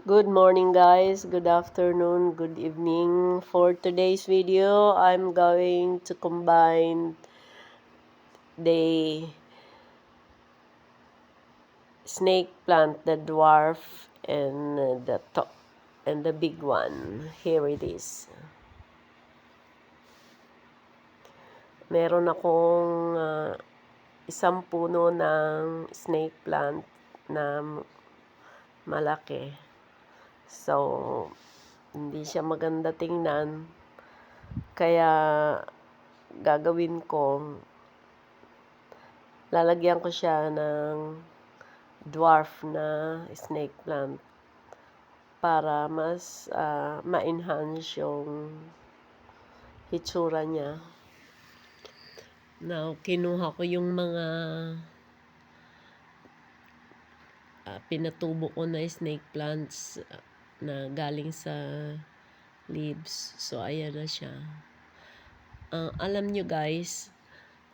Good morning guys, good afternoon, good evening. For today's video, I'm going to combine the snake plant, the dwarf, and the top and the big one. Here it is. Meron akong isang puno ng snake plant na malaki. So, hindi siya maganda tingnan. Kaya gagawin ko, lalagyan ko siya ng dwarf na snake plant para mas ma-enhance yung hitsura niya. Now, kinuha ko yung mga pinatubo ko na snake plants na galing sa leaves. So, ayan na siya. Alam nyo guys,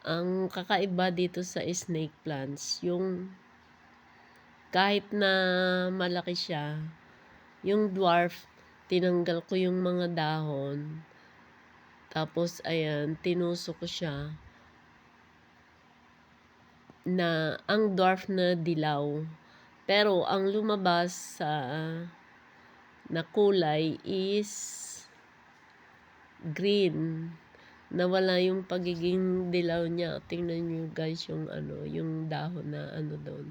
ang kakaiba dito sa snake plants, yung kahit na malaki siya, yung dwarf, tinanggal ko yung mga dahon. Tapos, ayan, tinuso ko siya na ang dwarf na dilaw. Pero, ang lumabas sa na kulay is green. Nawala yung pagiging dilaw niya. Tingnan nyo guys yung yung dahon na doon.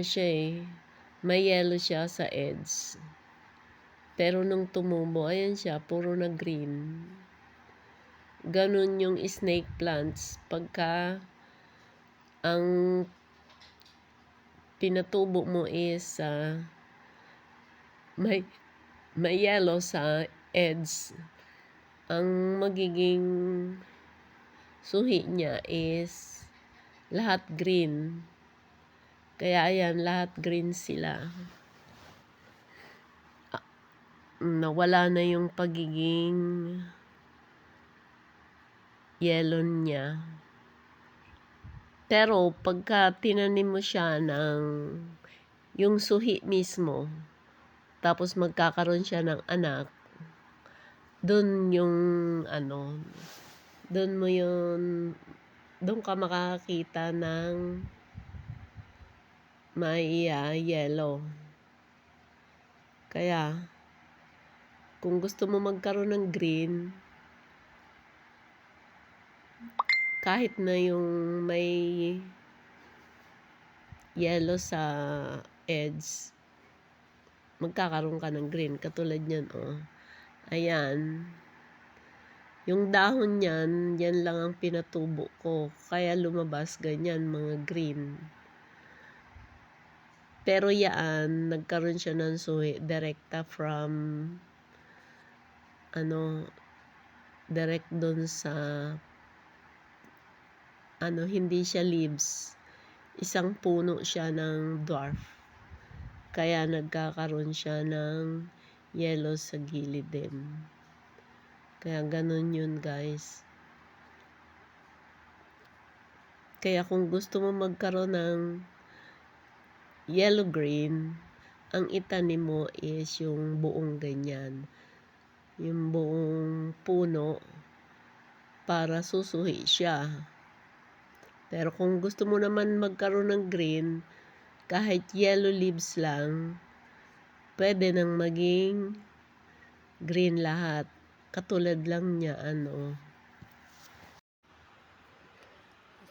Siya may yellow siya sa edge. Pero nung tumubo, ayan siya, puro na green. Ganun yung snake plants. Pagka ang pinatubo mo is may yellow sa edge, ang magiging suhi niya is lahat green. Kaya ayan, lahat green sila. Nawala na yung pagiging yellow niya. Pero pagka tinanim mo siya ng yung suhi mismo, tapos magkakaroon siya ng anak, doon yung doon ka makakita ng may yellow. Kaya kung gusto mo magkaroon ng green, kahit na yung may yellow sa edge, magkakaroon ka ng green. Katulad yan, ayan. Yung dahon niyan, yan lang ang pinatubo ko. Kaya lumabas ganyan, mga green. Pero yan, nagkaroon siya ng suhi direkta from direct doon sa hindi siya leaves. Isang puno siya ng dwarf. Kaya nagkakaroon siya ng yellow sa gilid din. Kaya ganun yun guys. Kaya kung gusto mo magkaroon ng yellow-green, ang itanim mo is yung buong ganyan. Yung buong puno para susuhi siya. Pero kung gusto mo naman magkaroon ng green, kahit yellow leaves lang, pwede nang maging green lahat. Katulad lang niya,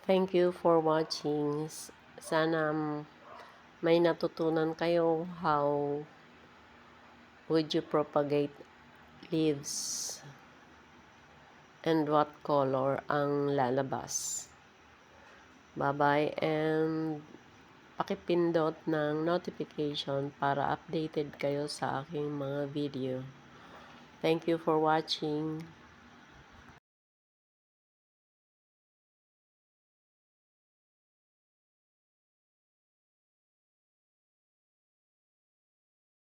Thank you for watching. Sana may natutunan kayo how would you propagate leaves and what color ang lalabas. Bye-bye and pakipindot ng notification para updated kayo sa aking mga video. Thank you for watching.